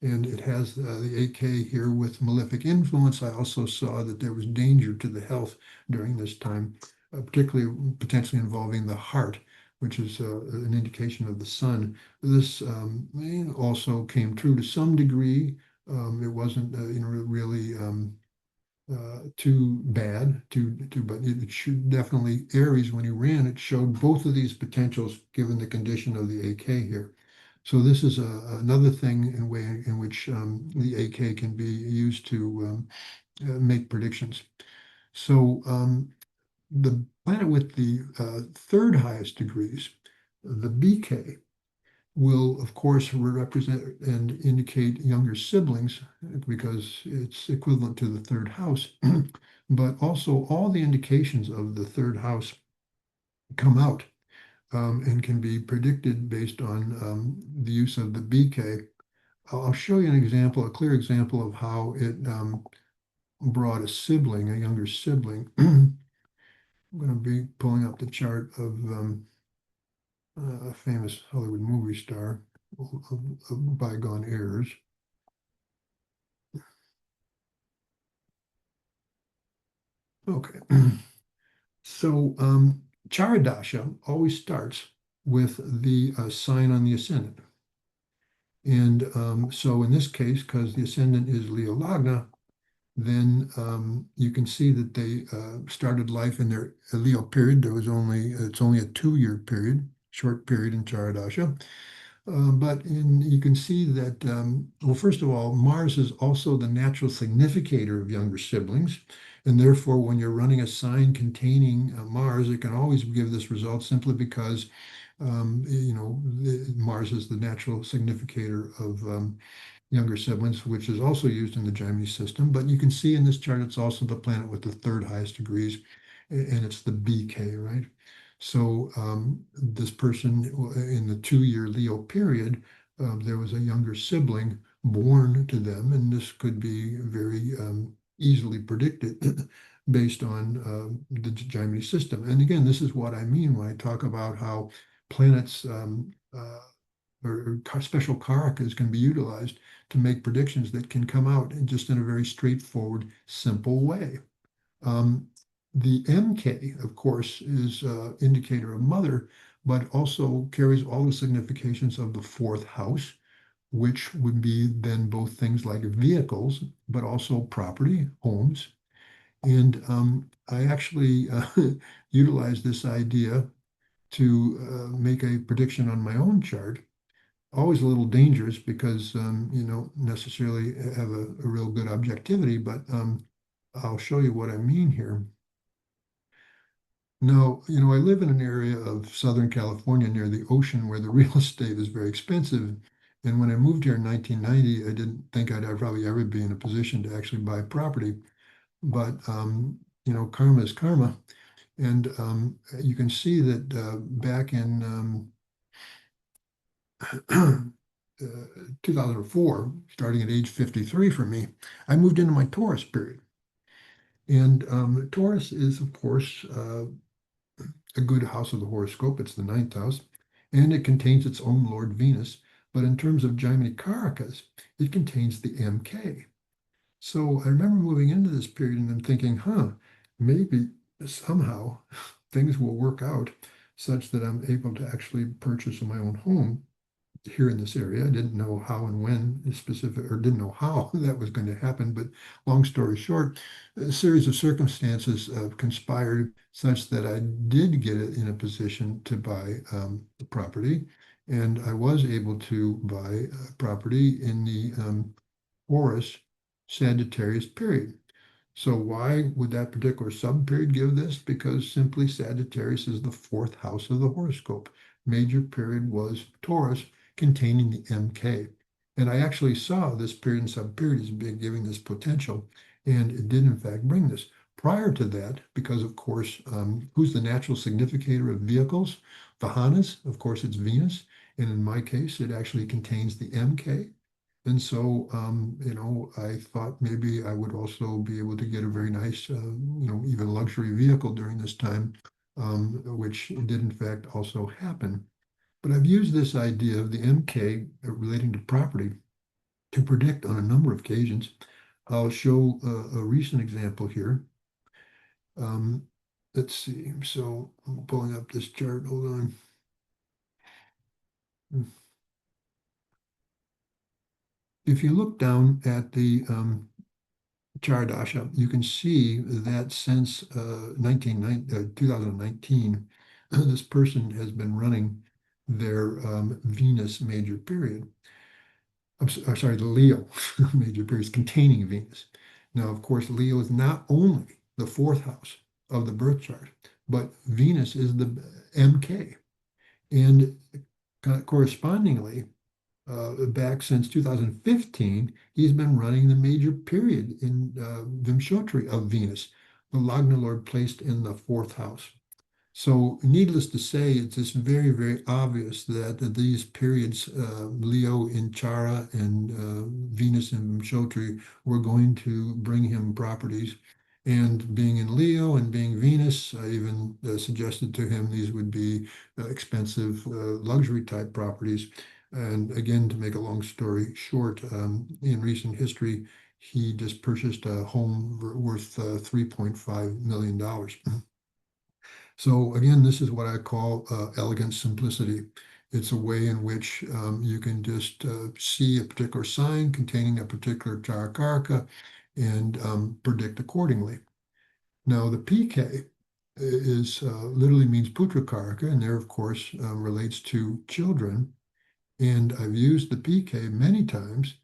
and it has the AK here with malefic influence. I also saw that there was danger to the health during this time, particularly potentially involving the heart, which is an indication of the sun. This also came true to some degree. It wasn't really too bad, but it should definitely, Aries, when he ran, it showed both of these potentials given the condition of the AK here. So this is another thing in way in which the AK can be used to make predictions. So the planet with the third highest degrees, the BK, will of course represent and indicate younger siblings because it's equivalent to the third house. But also all the indications of the third house come out and can be predicted based on the use of the BK I'll show you an example, a clear example of how it brought a sibling, a younger sibling. I'm going to be pulling up the chart of a famous Hollywood movie star of bygone eras. Okay. So Chara Dasha always starts with the sign on the ascendant. And so in this case, because the ascendant is Leo Lagna, then you can see that they started life in their Leo period. It's only a 2-year period, short period in CharaDasha. You can see that, well, first of all, Mars is also the natural significator of younger siblings. And therefore, when you're running a sign containing Mars, it can always give this result simply because, Mars is the natural significator of younger siblings, which is also used in the Jaimini system. But you can see in this chart, it's also the planet with the third highest degrees, and it's the BK, right? So this person in the 2-year Leo period, there was a younger sibling born to them, and this could be very easily predicted based on the Jaimini system. And again, this is what I mean when I talk about how planets or special Karakas can be utilized to make predictions that can come out just in a very straightforward, simple way. The MK, of course, is indicator of mother, but also carries all the significations of the fourth house, which would be then both things like vehicles, but also property, homes. And I actually utilize this idea to make a prediction on my own chart. Always a little dangerous because you don't necessarily have a real good objectivity, but I'll show you what I mean here. Now, I live in an area of Southern California near the ocean where the real estate is very expensive. And when I moved here in 1990, I didn't think I'd probably ever be in a position to actually buy property. But, karma is karma. And you can see that back in 2004, starting at age 53 for me, I moved into my Taurus period. And Taurus is, of course, a good house of the horoscope. It's the 9th house, and it contains its own Lord Venus. But in terms of Jaimini Karakas, it contains the MK. So I remember moving into this period and then thinking, maybe somehow things will work out such that I'm able to actually purchase my own home here in this area. I didn't know how and when specific, or didn't know how that was going to happen. But long story short, a series of circumstances conspired such that I did get it in a position to buy the property. And I was able to buy property in the Horus Sagittarius period. So why would that particular sub-period give this? Because simply Sagittarius is the fourth house of the horoscope. Major period was Taurus, containing the MK. And I actually saw this period and sub-period as being giving this potential, and it did in fact bring this. Prior to that, because of course, who's the natural significator of vehicles? Vahanas, of course, it's Venus. And in my case, it actually contains the MK. And so, I thought maybe I would also be able to get a very nice, even luxury vehicle during this time, which did in fact also happen. But I've used this idea of the MK relating to property to predict on a number of occasions. I'll show a recent example here. Let's see. So I'm pulling up this chart. Hold on. If you look down at the CharaDasha, you can see that since 2019, this person has been running their Venus major period. I'm sorry, the Leo major period is containing Venus. Now, of course, Leo is not only the fourth house of the birth chart, but Venus is the MK. And correspondingly, back since 2015, he's been running the major period in Vimshottari of Venus, the Lagna Lord placed in the fourth house. So needless to say, it's just very, very obvious that these periods, Leo in Chara and Venus in Vimshottari, were going to bring him properties. And being in Leo and being Venus, I even suggested to him these would be expensive luxury type properties. And again, to make a long story short, in recent history, he just purchased a home worth $3.5 million. So again, this is what I call elegant simplicity. It's a way in which you can just see a particular sign containing a particular Karaka and predict accordingly. Now, the PK is literally means Putra Karaka, and there, of course, relates to children. And I've used the PK many times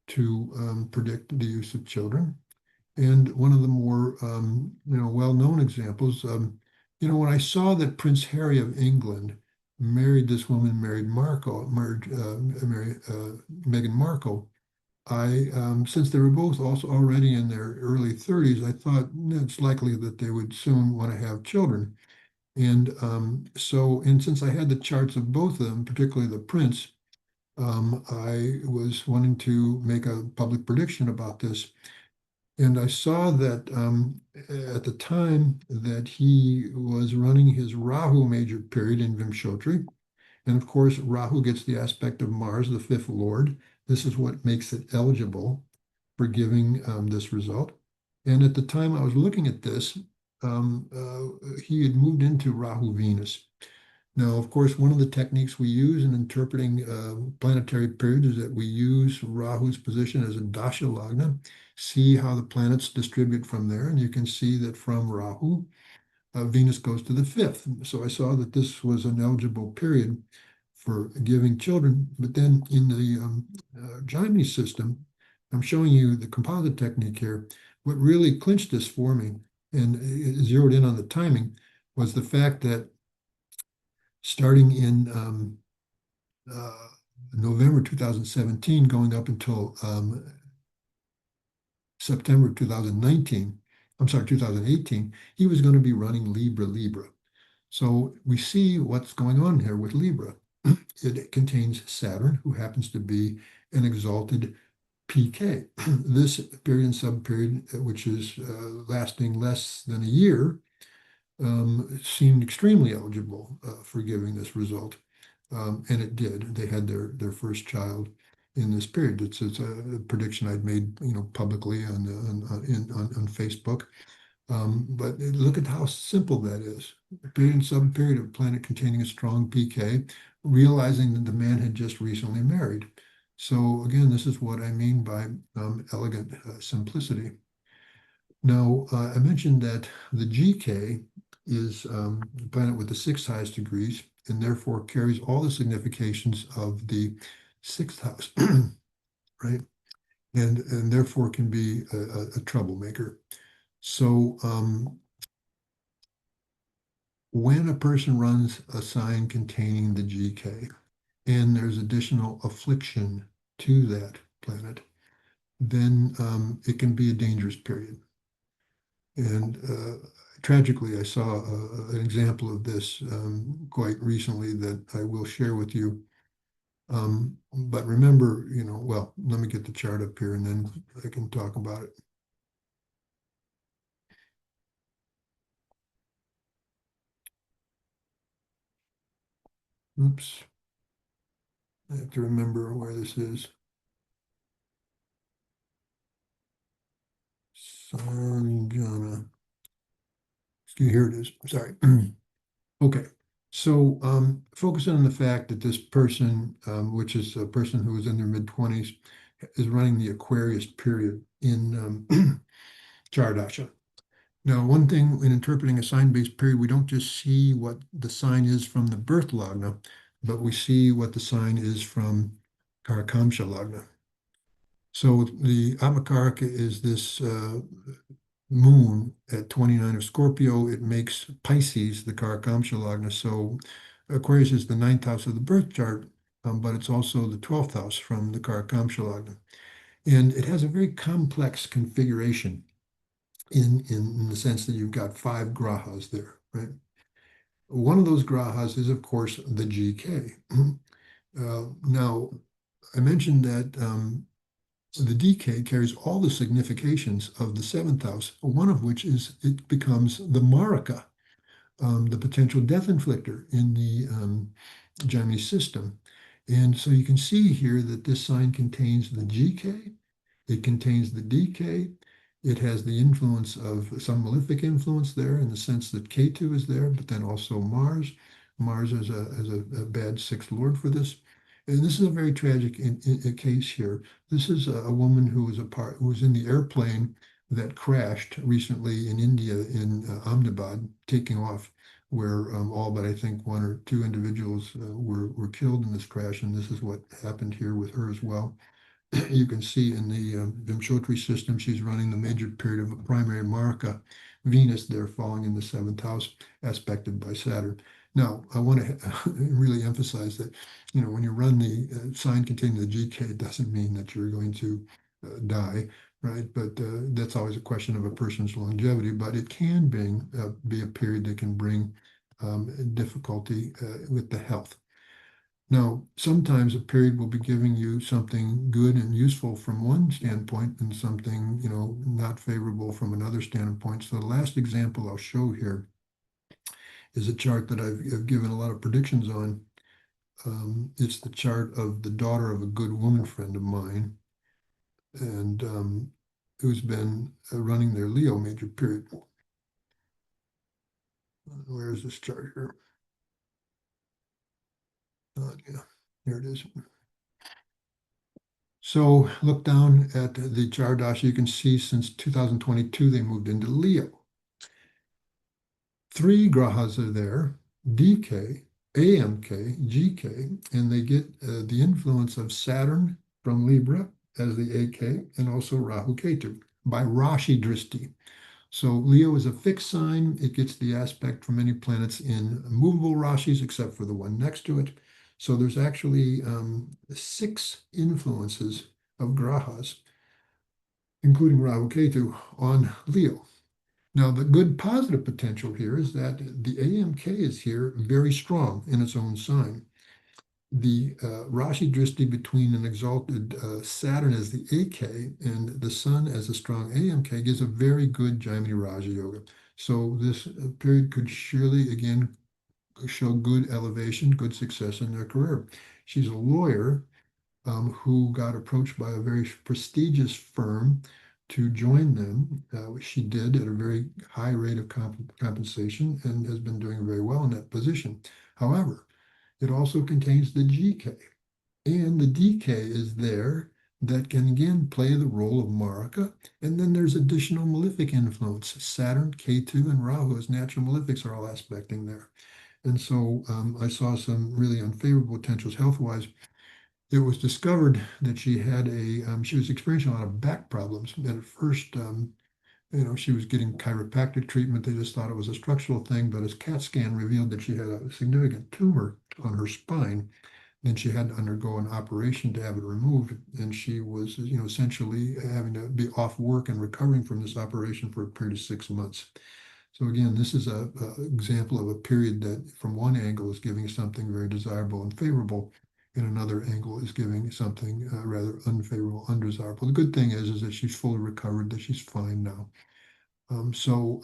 to predict the use of children. And one of the more well-known examples, when I saw that Prince Harry of England married this woman, Meghan Markle, since they were both also already in their early 30s, I thought it's likely that they would soon want to have children. And since I had the charts of both of them, particularly the prince, I was wanting to make a public prediction about this. And I saw that at the time that he was running his Rahu major period in Vimshottari, and of course, Rahu gets the aspect of Mars, the fifth lord. This is what makes it eligible for giving this result. And at the time I was looking at this, he had moved into Rahu Venus. Now, of course, one of the techniques we use in interpreting planetary periods is that we use Rahu's position as a Dasha Lagna, see how the planets distribute from there, and you can see that from Rahu, Venus goes to the fifth. So I saw that this was an eligible period for giving children. But then in the Jaimini system, I'm showing you the composite technique here. What really clinched this for me and zeroed in on the timing was the fact that starting in November 2017, going up until September 2019, I'm sorry, 2018, he was going to be running Libra. So we see what's going on here with Libra. It contains Saturn, who happens to be an exalted PK. This period and subperiod, which is lasting less than a year, seemed extremely eligible for giving this result. And it did. They had their first child in this period. It's a prediction I'd made, publicly on Facebook. But look at how simple that is. Period and subperiod of a planet containing a strong PK, realizing that the man had just recently married. So again, this is what I mean by elegant simplicity. Now, I mentioned that the GK is the planet with the sixth highest degrees and therefore carries all the significations of the sixth house, right? And therefore can be a troublemaker. So when a person runs a sign containing the GK and there's additional affliction to that planet, then it can be a dangerous period. And tragically, I saw an example of this quite recently that I will share with you. But remember, well, let me get the chart up here and then I can talk about it. Oops. I have to remember where this is. Sanjana. Here it is. Sorry. Okay. So focusing on the fact that this person, which is a person who is in their mid-20s, is running the Aquarius period in CharaDasha. Now, one thing in interpreting a sign-based period, we don't just see what the sign is from the birth lagna, but we see what the sign is from Karakamsha lagna. So the Atmakaraka is this moon at 29 of Scorpio. It makes Pisces the Karakamsha lagna. So Aquarius is the ninth house of the birth chart, but it's also the 12th house from the Karakamsha lagna. And it has a very complex configuration in the sense that you've got 5 grahas there, right? One of those grahas is, of course, the GK. Now, I mentioned that the DK carries all the significations of the seventh house, one of which is it becomes the Maraka, the potential death inflictor in the Jaimini system. And so you can see here that this sign contains the GK, it contains the DK, it has the influence of some malefic influence there in the sense that Ketu is there, but then also Mars. Mars is a bad sixth lord for this. And this is a very tragic case here. This is a woman who was who was in the airplane that crashed recently in India in Ahmedabad, taking off, where all but I think one or two individuals were killed in this crash, and this is what happened here with her as well. You can see in the Vimshottari system, she's running the major period of a primary Maraka, Venus there falling in the seventh house, aspected by Saturn. Now, I want to really emphasize that, when you run the sign containing the GK, it doesn't mean that you're going to die, right? But that's always a question of a person's longevity, but it can be a period that can bring difficulty with the health. Now, sometimes a period will be giving you something good and useful from one standpoint and something, not favorable from another standpoint. So the last example I'll show here is a chart that I've given a lot of predictions on. It's the chart of the daughter of a good woman friend of mine, and who's been running their Leo major period. Where is this chart here? Yeah, here it is. So look down at the CharaDasha. You can see since 2022, they moved into Leo. 3 grahas are there, DK, AMK, GK, and they get the influence of Saturn from Libra as the AK, and also Rahu Ketu by Rashi Drishti. So Leo is a fixed sign. It gets the aspect from any planets in movable Rashis, except for the one next to it. So there's actually 6 influences of grahas, including Rahu Ketu, on Leo. Now, the good positive potential here is that the AMK is here very strong in its own sign. The Rashi Drishti between an exalted Saturn as the AK and the Sun as a strong AMK gives a very good Jaimini Raja Yoga. So this period could surely, again, show good elevation, good success in their career. She's a lawyer who got approached by a very prestigious firm to join them. She did at a very high rate of compensation and has been doing very well in that position. However, it also contains the GK, and the DK is there that can again play the role of Maraka. And then there's additional malefic influence. Saturn, Ketu, and Rahu as natural malefics are all aspecting there. And so I saw some really unfavorable potentials health-wise. It was discovered that she had she was experiencing a lot of back problems. And at first, she was getting chiropractic treatment. They just thought it was a structural thing, but as CAT scan revealed that she had a significant tumor on her spine, then she had to undergo an operation to have it removed. And she was, essentially having to be off work and recovering from this operation for a period of 6 months. So again, this is a example of a period that from one angle is giving something very desirable and favorable, and another angle is giving something rather unfavorable, undesirable. The good thing is that she's fully recovered, that she's fine now. So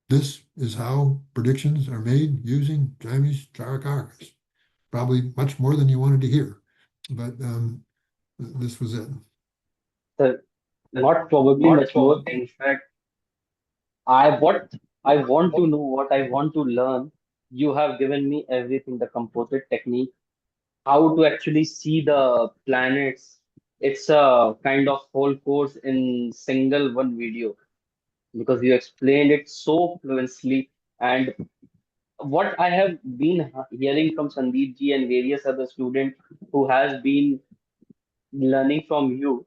this is how predictions are made using Jaimini's Karakas. Probably much more than you wanted to hear, but this was it. So not probably much more. In fact, what I want to know, what I want to learn, you have given me everything, the composite technique, how to actually see the planets. It's a kind of whole course in single one video because you explained it so fluently. And what I have been hearing from Sandeep ji and various other students who has been learning from you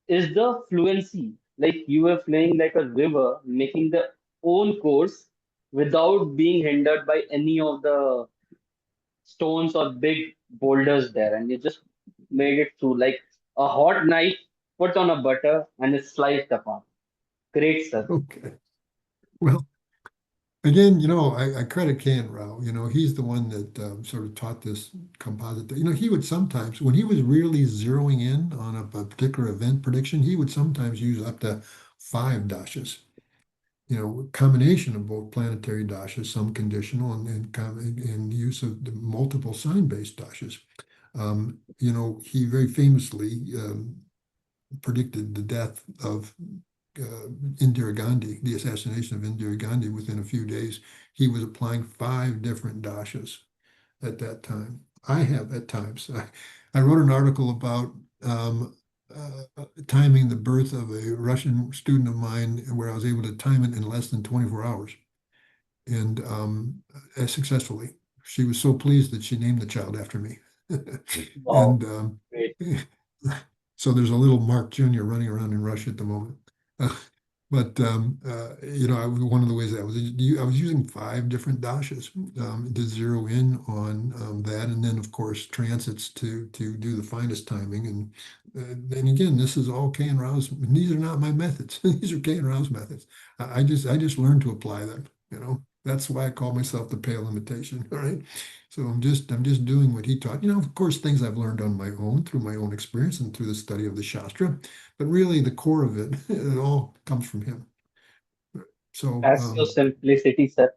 is the fluency. Like you were flowing like a river, making the own course without being hindered by any of the stones or big boulders there, and you just made it through like a hot knife put on a butter and it's sliced apart. Great, sir. Okay. Well, Again, I credit Ken Rao. He's the one that sort of taught this composite. He would sometimes, when he was really zeroing in on a particular event prediction, he would sometimes use up to five dashas. Combination of both planetary dashas, some conditional, and use of the multiple sign-based dashas. He very famously predicted the death of Indira Gandhi, the assassination of Indira Gandhi within a few days. He was applying five different dashas at that time. I have at times. I wrote an article about timing the birth of a Russian student of mine where I was able to time it in less than 24 hours and successfully. She was so pleased that she named the child after me. Wow, And great. so there's a little Mark Jr. running around in Russia at the moment. But one of the ways that I was using five different dashas to zero in on that, and then of course transits to do the finest timing. And again, this is all K and Rao's. These are not my methods. These are K and Rao's methods. I just learned to apply them. That's why I call myself the pale imitation. All right. So I'm just doing what he taught. Of course, things I've learned on my own through my own experience and through the study of the Shastra, but really the core of it, it all comes from him. So That's your simplicity, sir.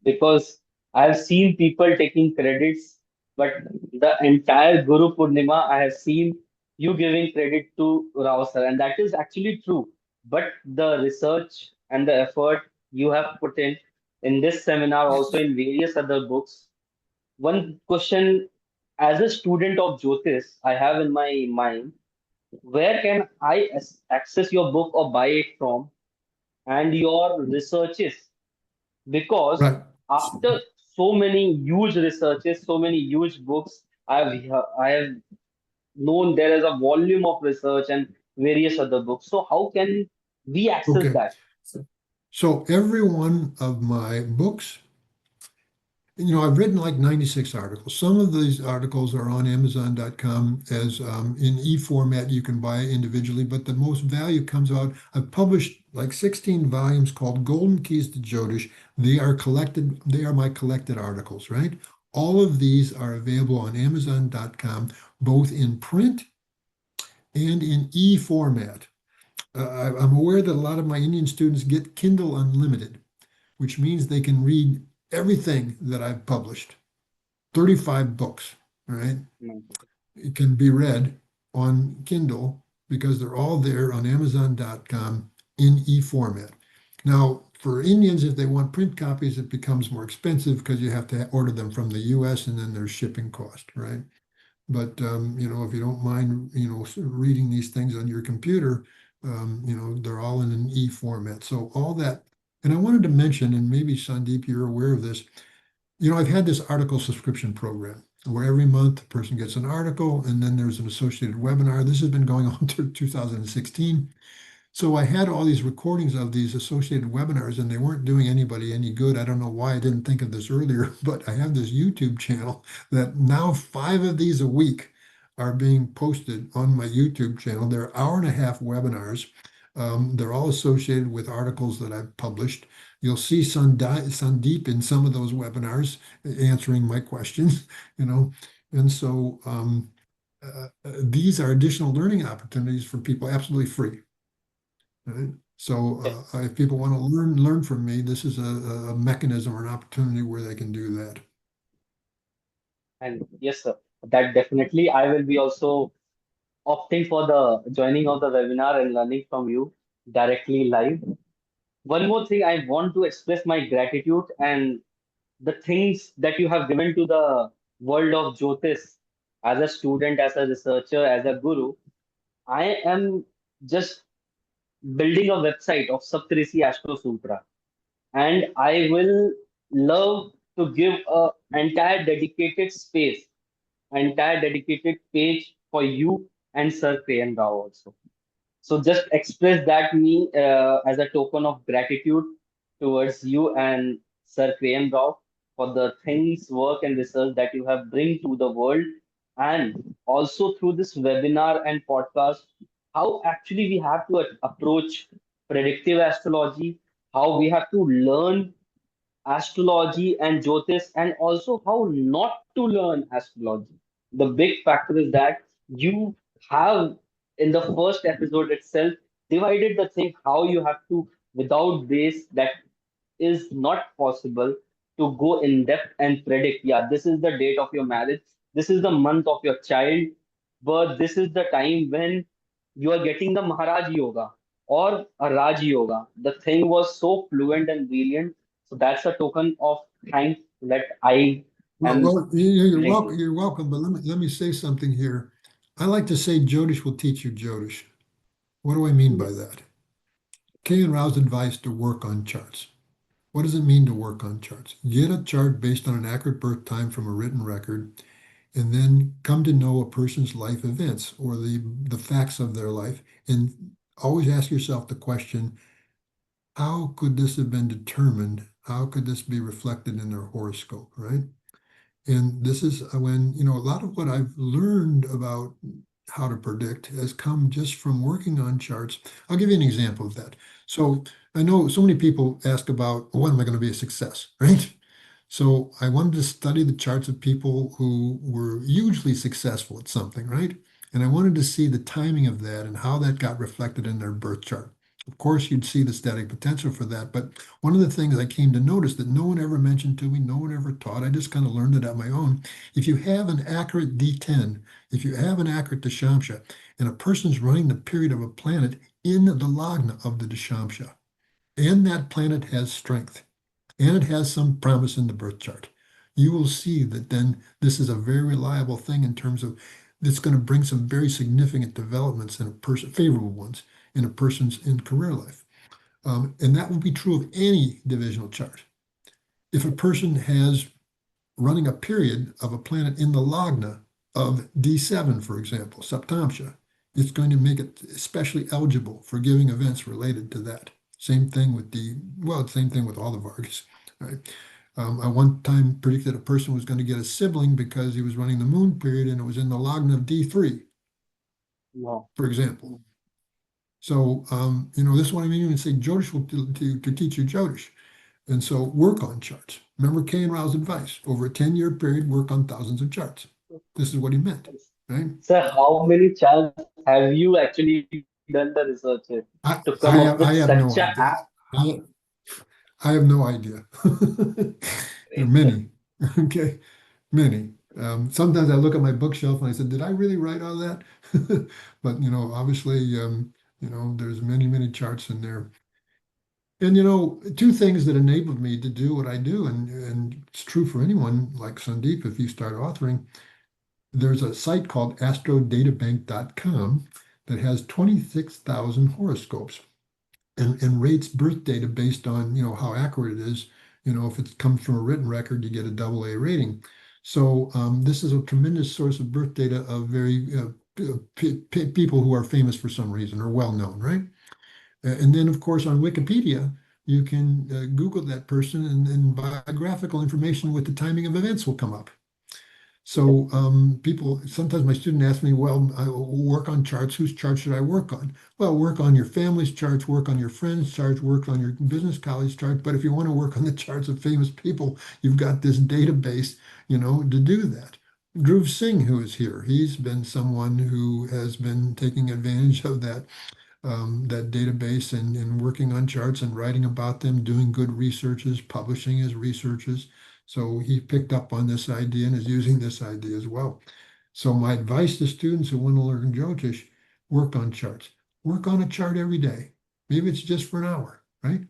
Because I've seen people taking credits, but the entire Guru Purnima, I have seen you giving credit to Rao sir, and that is actually true. But the research and the effort you have put in this seminar, also in various other books, one question as a student of Jyotish, I have in my mind, where can I access your book or buy it from and your researches? Because right. after so many huge researches, so many huge books, I have known there is a volume of research and various other books. So how can we access Okay. that? So every one of my books, I've written like 96 articles. Some of these articles are on Amazon.com as in e-format you can buy individually, but the most value comes out. I've published like 16 volumes called Golden Keys to Jyotish. They are my collected articles, right? All of these are available on Amazon.com, both in print and in e-format. I'm aware that a lot of my Indian students get Kindle Unlimited, which means they can read everything that I've published. 35 books, right? Mm. It can be read on Kindle because they're all there on Amazon.com in e-format. Now, for Indians, if they want print copies, it becomes more expensive because you have to order them from the US and then there's shipping cost, right? But if you don't mind, reading these things on your computer, they're all in an e-format. So all that, and I wanted to mention, and maybe Sandeep, you're aware of this. I've had this article subscription program where every month a person gets an article and then there's an associated webinar. This has been going on to 2016. So I had all these recordings of these associated webinars and they weren't doing anybody any good. I don't know why I didn't think of this earlier, but I have this YouTube channel that now 5 of these a week are being posted on my YouTube channel. They're hour-and-a-half webinars. They're all associated with articles that I've published. You'll see Sandeep in some of those webinars answering my questions, you know. And so these are additional learning opportunities for people absolutely free. Right? So Yes. if people want to learn from me, this is a mechanism or an opportunity where they can do that. And yes, sir, that definitely I will be also opting for the joining of the webinar and learning from you directly live. One more thing, I want to express my gratitude and the things that you have given to the world of Jyotish as a student, as a researcher, as a guru. I am just building a website of Saptarisi Astro Sutra, and I will love to give a entire dedicated space, entire dedicated page for you and Sir Krayan Rao also. So just express that me as a token of gratitude towards you and Sir Krayam Rao for the things, work, and research that you have bring to the world, and also through this webinar and podcast, how actually we have to approach predictive astrology, how we have to learn astrology and Jyotish, and also how not to learn astrology. The big factor is that you have in the first episode itself divided the thing how you have to, without this, that is not possible to go in depth and predict. Yeah, this is the date of your marriage, this is the month of your child birth, this is the time when you are getting the Maharaj Yoga or a Raj Yoga. The thing was so fluent and brilliant. So that's a token of thanks that I am You're willing welcome. to. You're welcome. But let me say something here. I like to say Jyotish will teach you Jyotish. What do I mean by that? K and Rao's advice to work on charts. What does it mean to work on charts? Get a chart based on an accurate birth time from a written record, and then come to know a person's life events or the facts of their life. And always ask yourself the question, how could this have been determined? How could this be reflected in their horoscope, right? And this is when, a lot of what I've learned about how to predict has come just from working on charts. I'll give you an example of that. So I know so many people ask about, when am I going to be a success, right? So I wanted to study the charts of people who were hugely successful at something, right? And I wanted to see the timing of that and how that got reflected in their birth chart. Of course, you'd see the static potential for that, but one of the things I came to notice that no one ever mentioned to me, no one ever taught, I just kind of learned it on my own. If you have an accurate D10, if you have an accurate Dashamsha, and a person's running the period of a planet in the Lagna of the Dashamsha, and that planet has strength, and it has some promise in the birth chart, you will see that then this is a very reliable thing in terms of it's going to bring some very significant developments in a person, favorable ones in a person's in career life. And that will be true of any divisional chart. If a person has running a period of a planet in the Lagna of D7, for example, Saptamsha, it's going to make it especially eligible for giving events related to that. Same thing with same thing with all the Vargas, right? I one time predicted a person was going to get a sibling because he was running the moon period and it was in the Lagna of D3, No. for example. So, this is what I mean when I say Jyotish will to teach you Jyotish. And so work on charts. Remember K and Rao's advice. Over a 10-year period, work on thousands of charts. This is what he meant, right? Sir, how many chance have you actually done the research to come I, up with I have such I a have no app? idea. I, I have no idea. There are Great, sir. many. Okay, many. Sometimes I look at my bookshelf and I said, did I really write all that? But obviously, there's many, many charts in there. And two things that enabled me to do what I do, and it's true for anyone like Sandeep, if you start authoring, there's a site called astrodatabank.com that has 26,000 horoscopes and rates birth data based on, how accurate it is. If it comes from a written record, you get a AA rating. So this is a tremendous source of birth data of very people who are famous for some reason or well known, right? And then, of course, on Wikipedia, you can Google that person and biographical information with the timing of events will come up. So people, sometimes my student asks me, well, I will work on charts. Whose chart should I work on? Well, work on your family's charts, work on your friends' charts, work on your business colleague's chart. But if you want to work on the charts of famous people, you've got this database, to do that. Dhruv Singh, who is here, he's been someone who has been taking advantage of that database and working on charts and writing about them, doing good researches, publishing his researches. So he picked up on this idea and is using this idea as well. So my advice to students who want to learn Jyotish, work on charts. Work on a chart every day. Maybe it's just for an hour, right?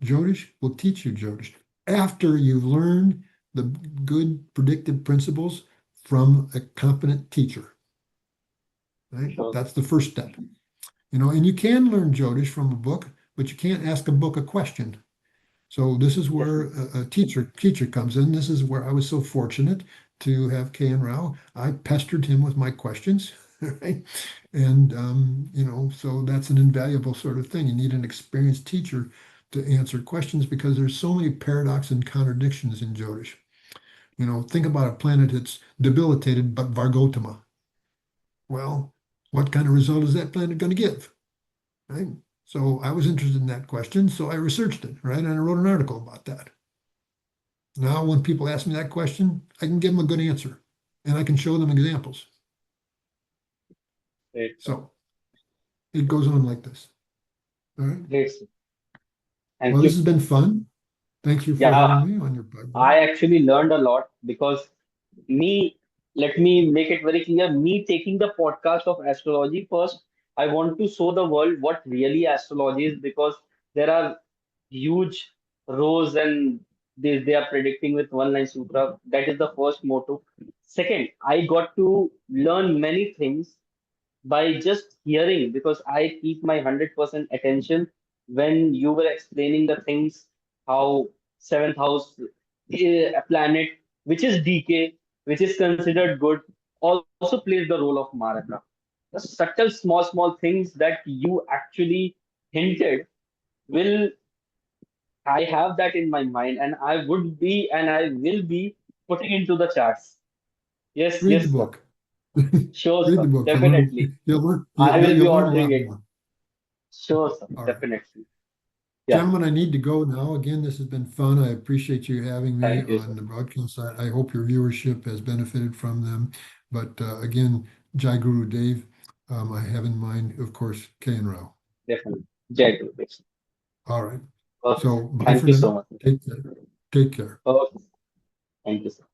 Jyotish will teach you Jyotish after you've learned the good predictive principles from a competent teacher, right? Sure. That's the first step. And you can learn Jyotish from a book, but you can't ask a book a question. So this is Yes, where a teacher comes in. This is where I was so fortunate to have K.N. Rao. I pestered him with my questions, right? And so that's an invaluable sort of thing. You need an experienced teacher to answer questions because there's so many paradoxes and contradictions in Jyotish. Think about a planet that's debilitated but Vargotama. Well, what kind of result is that planet going to give? Right? So I was interested in that question, so I researched it, right? And I wrote an article about that. Now, when people ask me that question, I can give them a good answer and I can show them examples. Great, sir. So it goes on like this. All right. Great, sir. Well, Thank this you. has been fun. Thank you for Yeah, having me on your podcast. I actually learned a lot because me, let me make it very clear, me taking the podcast of astrology first, I want to show the world what really astrology is because there are huge rows and they are predicting with one line sutra. That is the first motto. Second, I got to learn many things by just hearing because I keep my 100% attention when you were explaining the things, how seventh house a planet, which is decay, which is considered good, also plays the role of Maraka. The subtle, small things that you actually hinted will I have that in my mind, and I would be and I will be putting into the charts. Yes, Read the yes, sir. book. Sure, Read sir. the book. Definitely. I will be You'll learn a ordering lot it. more. Sure, sir. All right. Definitely. Yeah. Gentlemen, I need to go now. Again, this has been fun. I appreciate you having me Thank you, sir. on the broadcast. I hope your viewership has benefited from them. But again, Jai Guru Dave, I have in mind, of course, K and Rao. Definitely. Jai Guru. All right. Okay. So bye Thank for you so now. much. Take care. Take care. Okay. Thank you, sir.